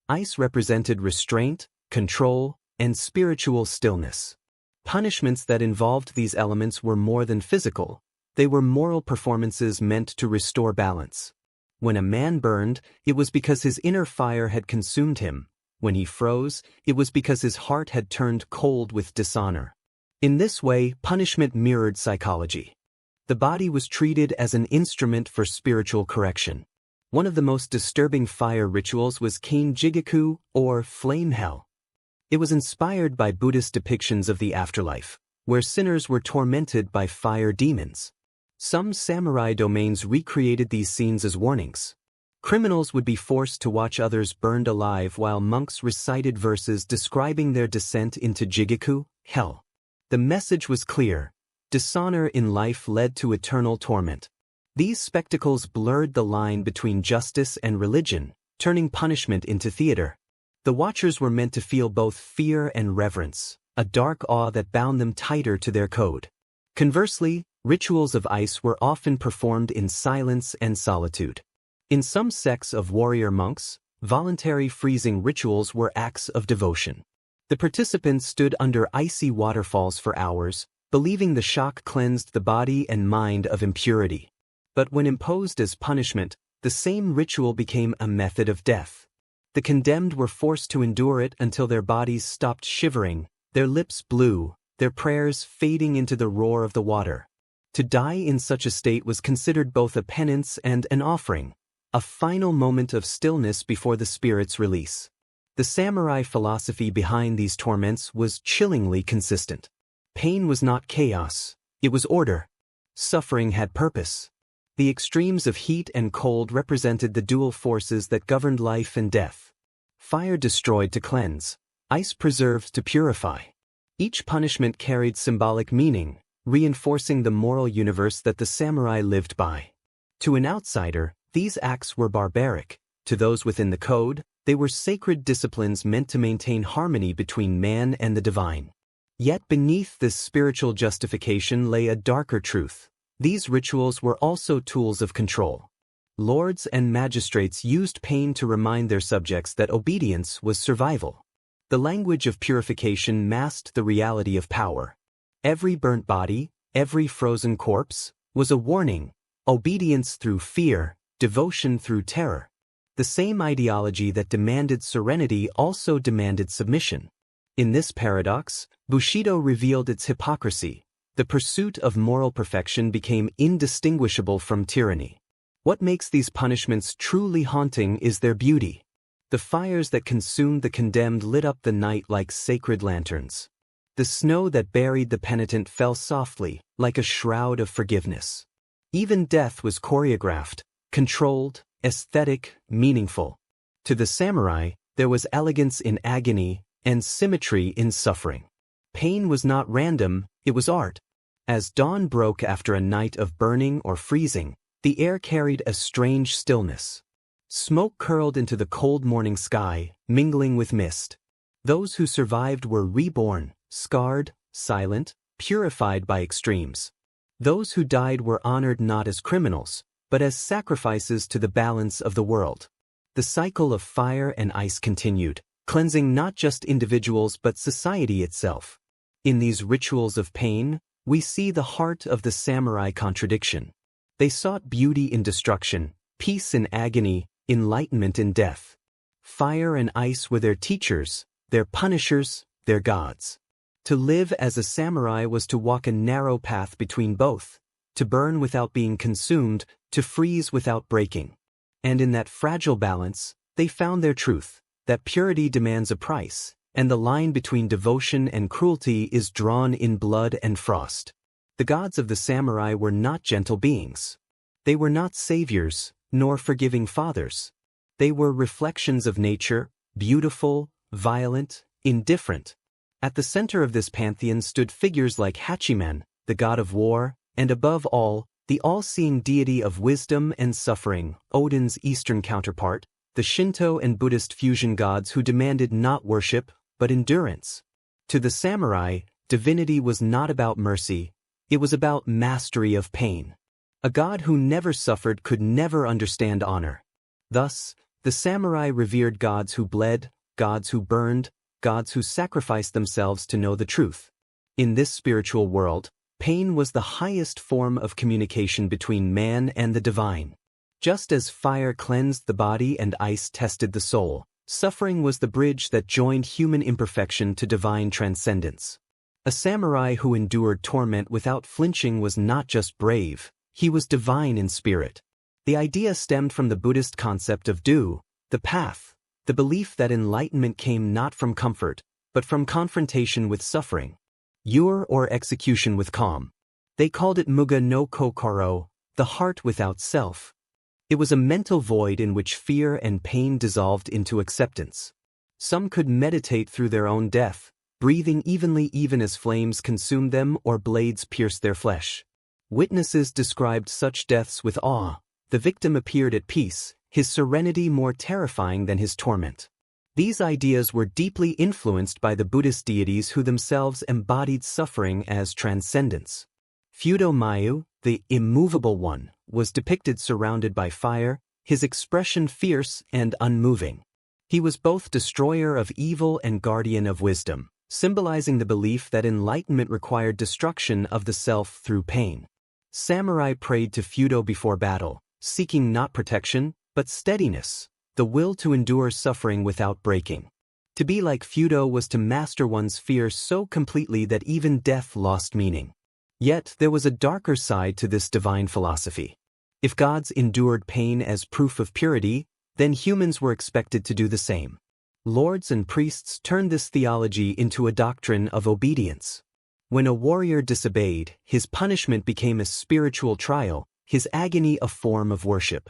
Ice represented restraint, control, and spiritual stillness. Punishments that involved these elements were more than physical, they were moral performances meant to restore balance. When a man burned, it was because his inner fire had consumed him. When he froze, it was because his heart had turned cold with dishonor. In this way, punishment mirrored psychology. The body was treated as an instrument for spiritual correction. One of the most disturbing fire rituals was Kain Jigaku, or flame hell. It was inspired by Buddhist depictions of the afterlife, where sinners were tormented by fire demons. Some samurai domains recreated these scenes as warnings. Criminals would be forced to watch others burned alive while monks recited verses describing their descent into Jigaku, hell. The message was clear: dishonor in life led to eternal torment. These spectacles blurred the line between justice and religion, turning punishment into theater. The watchers were meant to feel both fear and reverence, a dark awe that bound them tighter to their code. Conversely, rituals of ice were often performed in silence and solitude. In some sects of warrior monks, voluntary freezing rituals were acts of devotion. The participants stood under icy waterfalls for hours, believing the shock cleansed the body and mind of impurity. But when imposed as punishment, the same ritual became a method of death. The condemned were forced to endure it until their bodies stopped shivering, their lips blue, their prayers fading into the roar of the water. To die in such a state was considered both a penance and an offering, a final moment of stillness before the spirit's release. The samurai philosophy behind these torments was chillingly consistent. Pain was not chaos, it was order. Suffering had purpose. The extremes of heat and cold represented the dual forces that governed life and death. Fire destroyed to cleanse, ice preserved to purify. Each punishment carried symbolic meaning, reinforcing the moral universe that the samurai lived by. To an outsider, these acts were barbaric. To those within the code, they were sacred disciplines meant to maintain harmony between man and the divine. Yet beneath this spiritual justification lay a darker truth. These rituals were also tools of control. Lords and magistrates used pain to remind their subjects that obedience was survival. The language of purification masked the reality of power. Every burnt body, every frozen corpse, was a warning: obedience through fear, devotion through terror. The same ideology that demanded serenity also demanded submission. In this paradox, Bushido revealed its hypocrisy. The pursuit of moral perfection became indistinguishable from tyranny. What makes these punishments truly haunting is their beauty. The fires that consumed the condemned lit up the night like sacred lanterns. The snow that buried the penitent fell softly, like a shroud of forgiveness. Even death was choreographed, controlled, aesthetic, meaningful. To the samurai, there was elegance in agony and symmetry in suffering. Pain was not random, it was art. As dawn broke after a night of burning or freezing, the air carried a strange stillness. Smoke curled into the cold morning sky, mingling with mist. Those who survived were reborn, scarred, silent, purified by extremes. Those who died were honored not as criminals, but as sacrifices to the balance of the world. The cycle of fire and ice continued, cleansing not just individuals but society itself. In these rituals of pain, we see the heart of the samurai contradiction. They sought beauty in destruction, peace in agony, enlightenment in death. Fire and ice were their teachers, their punishers, their gods. To live as a samurai was to walk a narrow path between both, to burn without being consumed, to freeze without breaking. And in that fragile balance, they found their truth, that purity demands a price, and the line between devotion and cruelty is drawn in blood and frost. The gods of the samurai were not gentle beings. They were not saviors, nor forgiving fathers. They were reflections of nature, beautiful, violent, indifferent. At the center of this pantheon stood figures like Hachiman, the god of war, and above all, the all-seeing deity of wisdom and suffering, Odin's eastern counterpart, the Shinto and Buddhist fusion gods who demanded not worship, but endurance. To the samurai, divinity was not about mercy, it was about mastery of pain. A god who never suffered could never understand honor. Thus, the samurai revered gods who bled, gods who burned, gods who sacrificed themselves to know the truth. In this spiritual world, pain was the highest form of communication between man and the divine. Just as fire cleansed the body and ice tested the soul, suffering was the bridge that joined human imperfection to divine transcendence. A samurai who endured torment without flinching was not just brave, he was divine in spirit. The idea stemmed from the Buddhist concept of do, the path, the belief that enlightenment came not from comfort, but from confrontation with suffering. Yur or execution with calm. They called it muga no kokoro, the heart without self. It was a mental void in which fear and pain dissolved into acceptance. Some could meditate through their own death, breathing evenly even as flames consumed them or blades pierced their flesh. Witnesses described such deaths with awe. The victim appeared at peace, his serenity more terrifying than his torment. These ideas were deeply influenced by the Buddhist deities who themselves embodied suffering as transcendence. Fudo-mayu, the immovable one, was depicted surrounded by fire, his expression fierce and unmoving. He was both destroyer of evil and guardian of wisdom, symbolizing the belief that enlightenment required destruction of the self through pain. Samurai prayed to Fudo before battle, seeking not protection, but steadiness, the will to endure suffering without breaking. To be like Fudo was to master one's fear so completely that even death lost meaning. Yet there was a darker side to this divine philosophy. If gods endured pain as proof of purity, then humans were expected to do the same. Lords and priests turned this theology into a doctrine of obedience. When a warrior disobeyed, his punishment became a spiritual trial, his agony a form of worship.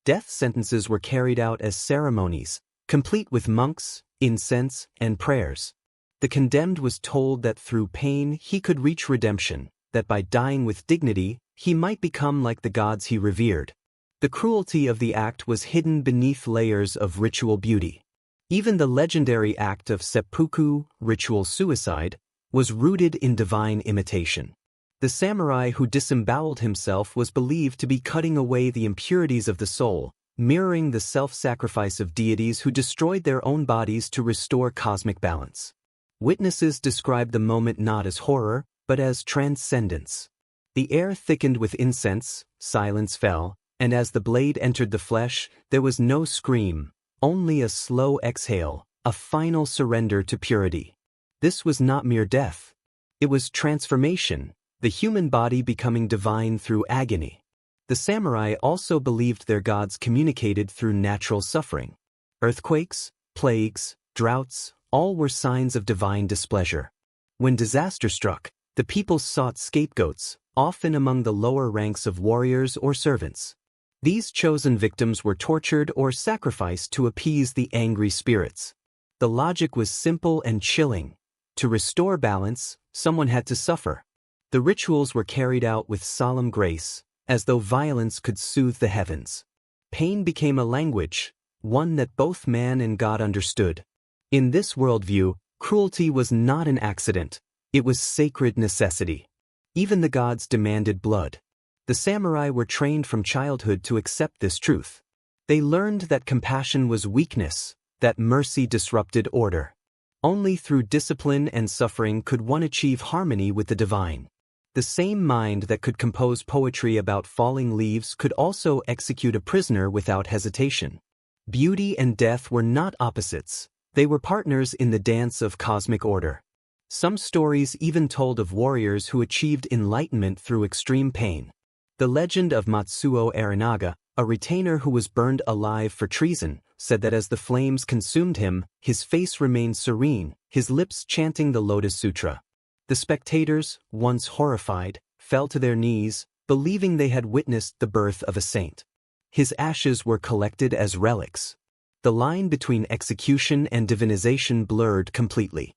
Death sentences were carried out as ceremonies, complete with monks, incense, and prayers. The condemned was told that through pain he could reach redemption, that by dying with dignity, he might become like the gods he revered. The cruelty of the act was hidden beneath layers of ritual beauty. Even the legendary act of seppuku, ritual suicide, was rooted in divine imitation. The samurai who disemboweled himself was believed to be cutting away the impurities of the soul, mirroring the self-sacrifice of deities who destroyed their own bodies to restore cosmic balance. Witnesses described the moment not as horror, but as transcendence. The air thickened with incense, silence fell, and as the blade entered the flesh, there was no scream, only a slow exhale, a final surrender to purity. This was not mere death. It was transformation, the human body becoming divine through agony. The samurai also believed their gods communicated through natural suffering. Earthquakes, plagues, droughts, all were signs of divine displeasure. When disaster struck, the people sought scapegoats, often among the lower ranks of warriors or servants. These chosen victims were tortured or sacrificed to appease the angry spirits. The logic was simple and chilling. To restore balance, someone had to suffer. The rituals were carried out with solemn grace, as though violence could soothe the heavens. Pain became a language, one that both man and God understood. In this worldview, cruelty was not an accident, it was sacred necessity. Even the gods demanded blood. The samurai were trained from childhood to accept this truth. They learned that compassion was weakness, that mercy disrupted order. Only through discipline and suffering could one achieve harmony with the divine. The same mind that could compose poetry about falling leaves could also execute a prisoner without hesitation. Beauty and death were not opposites, they were partners in the dance of cosmic order. Some stories even told of warriors who achieved enlightenment through extreme pain. The legend of Matsuo Arinaga, a retainer who was burned alive for treason, said that as the flames consumed him, his face remained serene, his lips chanting the Lotus Sutra. The spectators, once horrified, fell to their knees, believing they had witnessed the birth of a saint. His ashes were collected as relics. The line between execution and divinization blurred completely.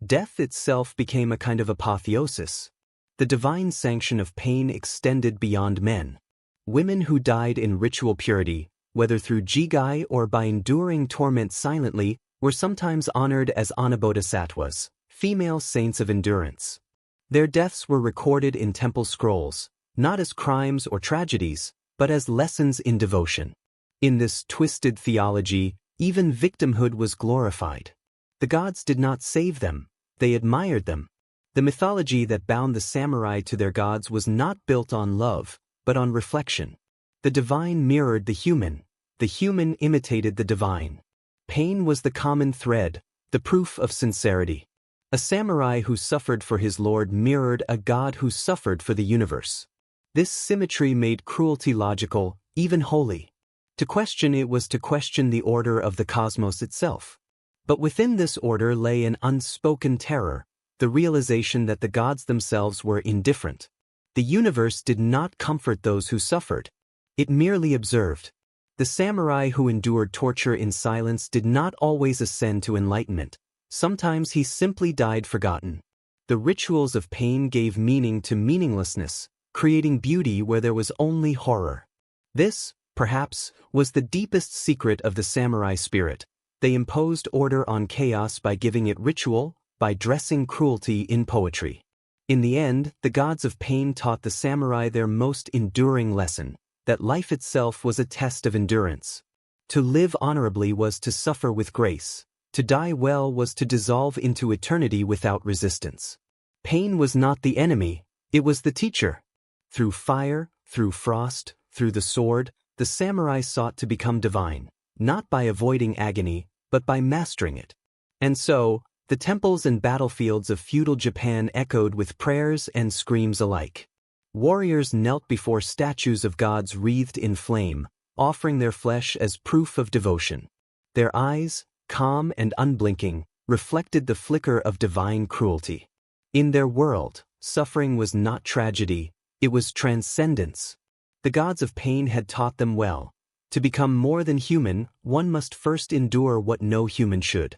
Death itself became a kind of apotheosis. The divine sanction of pain extended beyond men. Women who died in ritual purity, whether through jigai or by enduring torment silently, were sometimes honored as anabodhisattvas, female saints of endurance. Their deaths were recorded in temple scrolls, not as crimes or tragedies, but as lessons in devotion. In this twisted theology, even victimhood was glorified. The gods did not save them, they admired them. The mythology that bound the samurai to their gods was not built on love, but on reflection. The divine mirrored the human imitated the divine. Pain was the common thread, the proof of sincerity. A samurai who suffered for his lord mirrored a god who suffered for the universe. This symmetry made cruelty logical, even holy. To question it was to question the order of the cosmos itself. But within this order lay an unspoken terror, the realization that the gods themselves were indifferent. The universe did not comfort those who suffered. It merely observed. The samurai who endured torture in silence did not always ascend to enlightenment. Sometimes he simply died forgotten. The rituals of pain gave meaning to meaninglessness, creating beauty where there was only horror. This, perhaps, was the deepest secret of the samurai spirit, They imposed order on chaos by giving it ritual, by dressing cruelty in poetry. In the end, the gods of pain taught the samurai their most enduring lesson, that life itself was a test of endurance. To live honorably was to suffer with grace. To die well was to dissolve into eternity without resistance. Pain was not the enemy, it was the teacher. Through fire, through frost, through the sword, the samurai sought to become divine, not by avoiding agony, but by mastering it. And so, the temples and battlefields of feudal Japan echoed with prayers and screams alike. Warriors knelt before statues of gods wreathed in flame, offering their flesh as proof of devotion. Their eyes, calm and unblinking, reflected the flicker of divine cruelty. In their world, suffering was not tragedy, it was transcendence. The gods of pain had taught them well. To become more than human, one must first endure what no human should.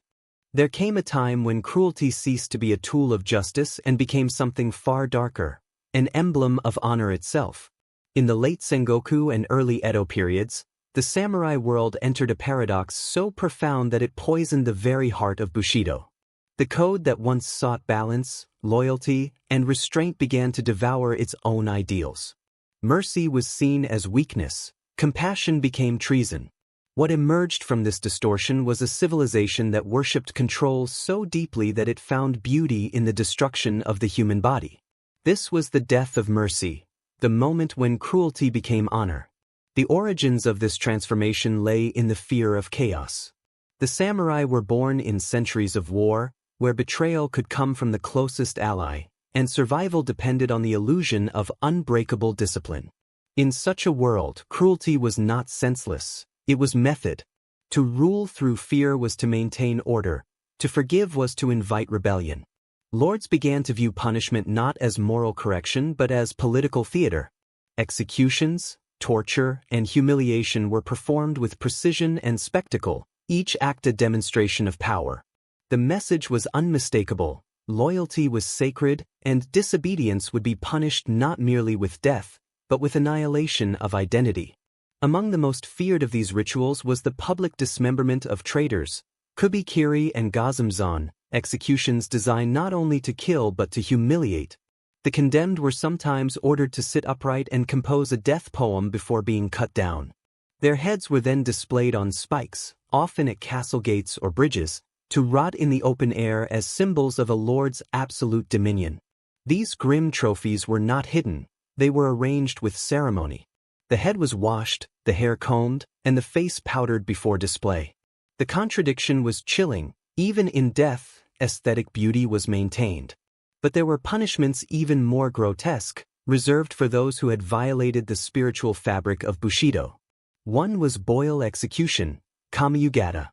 There came a time when cruelty ceased to be a tool of justice and became something far darker, an emblem of honor itself. In the late Sengoku and early Edo periods, the samurai world entered a paradox so profound that it poisoned the very heart of Bushido. The code that once sought balance, loyalty, and restraint began to devour its own ideals. Mercy was seen as weakness, compassion became treason. What emerged from this distortion was a civilization that worshipped control so deeply that it found beauty in the destruction of the human body. This was the death of mercy, the moment when cruelty became honor. The origins of this transformation lay in the fear of chaos. The samurai were born in centuries of war, where betrayal could come from the closest ally, and survival depended on the illusion of unbreakable discipline. In such a world, cruelty was not senseless. It was method. To rule through fear was to maintain order. To forgive was to invite rebellion. Lords began to view punishment not as moral correction but as political theater. Executions, torture, and humiliation were performed with precision and spectacle, each act a demonstration of power. The message was unmistakable. Loyalty was sacred, and disobedience would be punished not merely with death, but with annihilation of identity. Among the most feared of these rituals was the public dismemberment of traitors, kubikiri and gazumzan, executions designed not only to kill but to humiliate. The condemned were sometimes ordered to sit upright and compose a death poem before being cut down. Their heads were then displayed on spikes, often at castle gates or bridges, to rot in the open air as symbols of a lord's absolute dominion. These grim trophies were not hidden, they were arranged with ceremony. The head was washed, the hair combed, and the face powdered before display. The contradiction was chilling. Even in death, aesthetic beauty was maintained. But there were punishments even more grotesque, reserved for those who had violated the spiritual fabric of Bushido. One was boil execution, kamiyugata.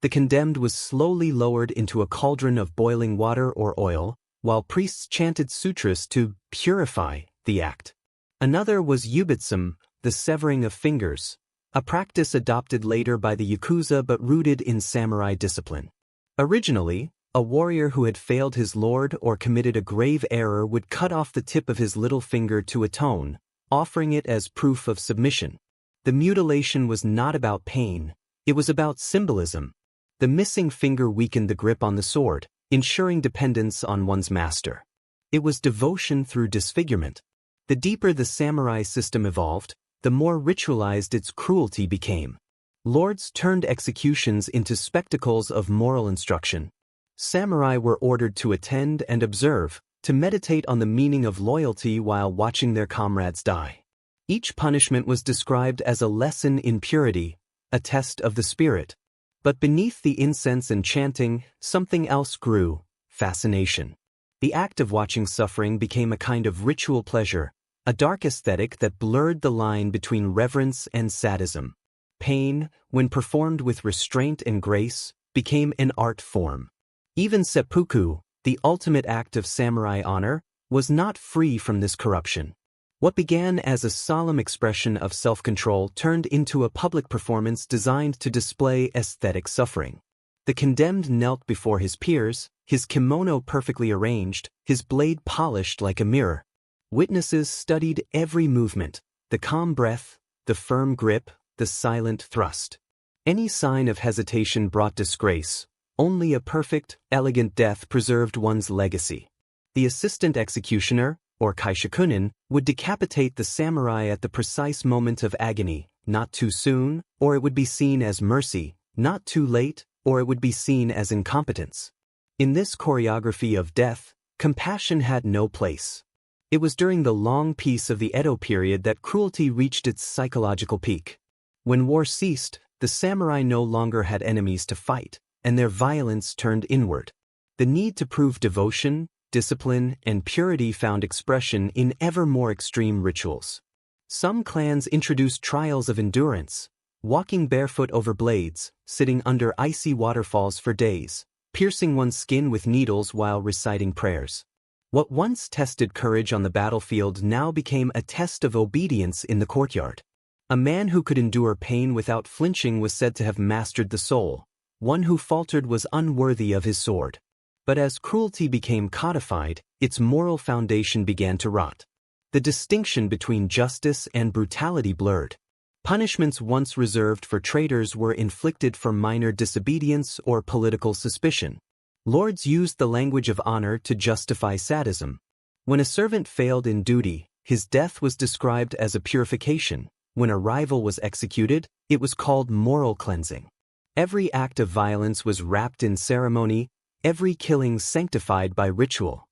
The condemned was slowly lowered into a cauldron of boiling water or oil, while priests chanted sutras to purify the act. Another was yubitsum, the severing of fingers, a practice adopted later by the Yakuza but rooted in samurai discipline. Originally, a warrior who had failed his lord or committed a grave error would cut off the tip of his little finger to atone, offering it as proof of submission. The mutilation was not about pain, it was about symbolism. The missing finger weakened the grip on the sword, ensuring dependence on one's master. It was devotion through disfigurement. The deeper the samurai system evolved, the more ritualized its cruelty became. Lords turned executions into spectacles of moral instruction. Samurai were ordered to attend and observe, to meditate on the meaning of loyalty while watching their comrades die. Each punishment was described as a lesson in purity, a test of the spirit. But beneath the incense and chanting, something else grew: fascination. The act of watching suffering became a kind of ritual pleasure, a dark aesthetic that blurred the line between reverence and sadism. Pain, when performed with restraint and grace, became an art form. Even seppuku, the ultimate act of samurai honor, was not free from this corruption. What began as a solemn expression of self-control turned into a public performance designed to display aesthetic suffering. The condemned knelt before his peers, his kimono perfectly arranged, his blade polished like a mirror. Witnesses studied every movement, the calm breath, the firm grip, the silent thrust. Any sign of hesitation brought disgrace. Only a perfect, elegant death preserved one's legacy. The assistant executioner, or kaishakunin, would decapitate the samurai at the precise moment of agony, not too soon, or it would be seen as mercy, not too late, or it would be seen as incompetence. In this choreography of death, compassion had no place. It was during the long peace of the Edo period that cruelty reached its psychological peak. When war ceased, the samurai no longer had enemies to fight, and their violence turned inward. The need to prove devotion, discipline, and purity found expression in ever more extreme rituals. Some clans introduced trials of endurance, walking barefoot over blades, sitting under icy waterfalls for days, piercing one's skin with needles while reciting prayers. What once tested courage on the battlefield now became a test of obedience in the courtyard. A man who could endure pain without flinching was said to have mastered the soul. One who faltered was unworthy of his sword. But as cruelty became codified, its moral foundation began to rot. The distinction between justice and brutality blurred. Punishments once reserved for traitors were inflicted for minor disobedience or political suspicion. Lords used the language of honor to justify sadism. When a servant failed in duty, his death was described as a purification. When a rival was executed, it was called moral cleansing. Every act of violence was wrapped in ceremony, every killing sanctified by ritual.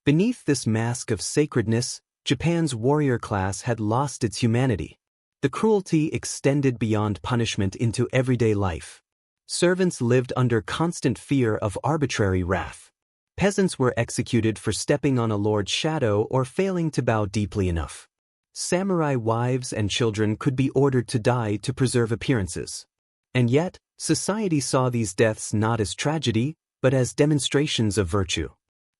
Beneath this mask of sacredness, Japan's warrior class had lost its humanity. The cruelty extended beyond punishment into everyday life. Servants lived under constant fear of arbitrary wrath. Peasants were executed for stepping on a lord's shadow or failing to bow deeply enough. Samurai wives and children could be ordered to die to preserve appearances. And yet, society saw these deaths not as tragedy, but as demonstrations of virtue.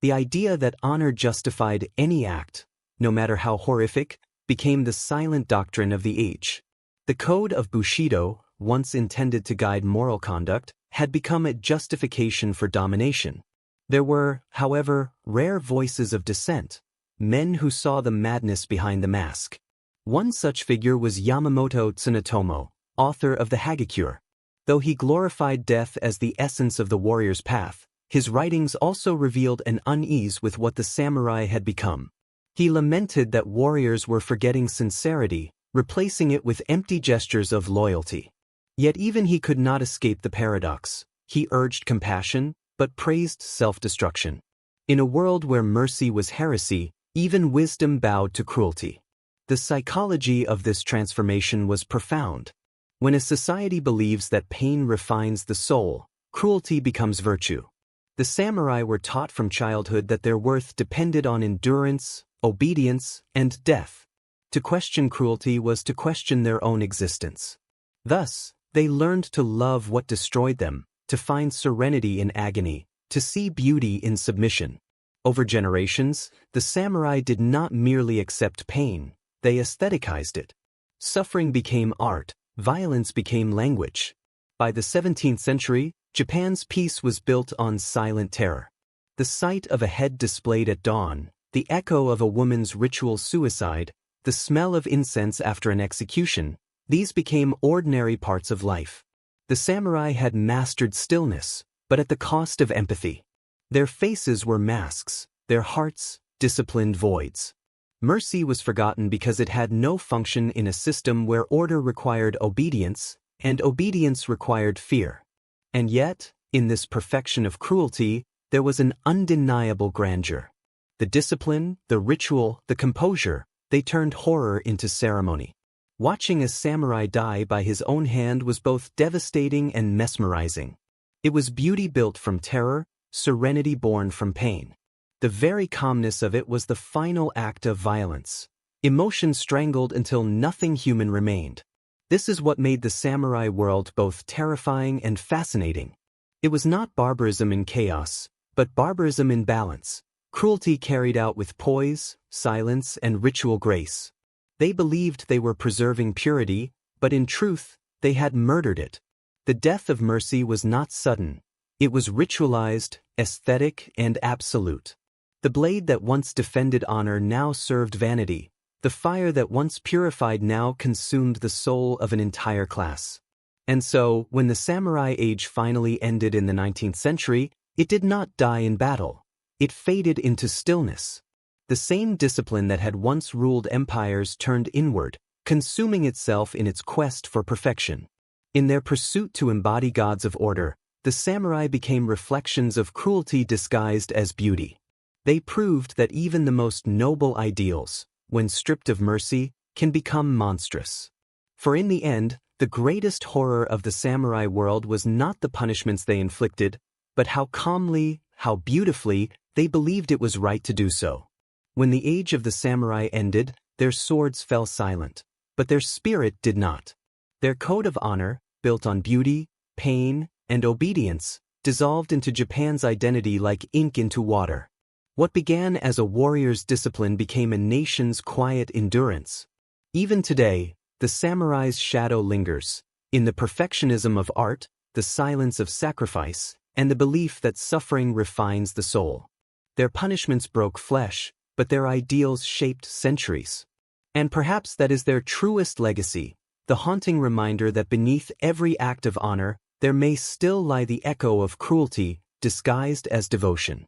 The idea that honor justified any act, no matter how horrific, became the silent doctrine of the age. The code of Bushido, once intended to guide moral conduct, had become a justification for domination. There were, however, rare voices of dissent, men who saw the madness behind the mask. One such figure was Yamamoto Tsunetomo, author of the Hagakure. Though he glorified death as the essence of the warrior's path, his writings also revealed an unease with what the samurai had become. He lamented that warriors were forgetting sincerity, replacing it with empty gestures of loyalty. Yet even he could not escape the paradox. He urged compassion, but praised self-destruction. In a world where mercy was heresy, even wisdom bowed to cruelty. The psychology of this transformation was profound. When a society believes that pain refines the soul, cruelty becomes virtue. The samurai were taught from childhood that their worth depended on endurance, obedience, and death. To question cruelty was to question their own existence. Thus, they learned to love what destroyed them, to find serenity in agony, to see beauty in submission. Over generations, the samurai did not merely accept pain, they aestheticized it. Suffering became art, violence became language. By the 17th century, Japan's peace was built on silent terror. The sight of a head displayed at dawn, the echo of a woman's ritual suicide, the smell of incense after an execution, these became ordinary parts of life. The samurai had mastered stillness, but at the cost of empathy. Their faces were masks, their hearts, disciplined voids. Mercy was forgotten because it had no function in a system where order required obedience, and obedience required fear. And yet, in this perfection of cruelty, there was an undeniable grandeur. The discipline, the ritual, the composure, they turned horror into ceremony. Watching a samurai die by his own hand was both devastating and mesmerizing. It was beauty built from terror, serenity born from pain. The very calmness of it was the final act of violence. Emotion strangled until nothing human remained. This is what made the samurai world both terrifying and fascinating. It was not barbarism in chaos, but barbarism in balance. Cruelty carried out with poise, silence, and ritual grace. They believed they were preserving purity, but in truth, they had murdered it. The death of mercy was not sudden. It was ritualized, aesthetic, and absolute. The blade that once defended honor now served vanity. The fire that once purified now consumed the soul of an entire class. And so, when the samurai age finally ended in the 19th century, it did not die in battle. It faded into stillness. The same discipline that had once ruled empires turned inward, consuming itself in its quest for perfection. In their pursuit to embody gods of order, the samurai became reflections of cruelty disguised as beauty. They proved that even the most noble ideals, when stripped of mercy, can become monstrous. For in the end, the greatest horror of the samurai world was not the punishments they inflicted, but how calmly, how beautifully, they believed it was right to do so. When the age of the samurai ended, their swords fell silent, but their spirit did not. Their code of honor, built on beauty, pain, and obedience, dissolved into Japan's identity like ink into water. What began as a warrior's discipline became a nation's quiet endurance. Even today, the samurai's shadow lingers, in the perfectionism of art, the silence of sacrifice, and the belief that suffering refines the soul. Their punishments broke flesh, but their ideals shaped centuries. And perhaps that is their truest legacy, the haunting reminder that beneath every act of honor, there may still lie the echo of cruelty, disguised as devotion.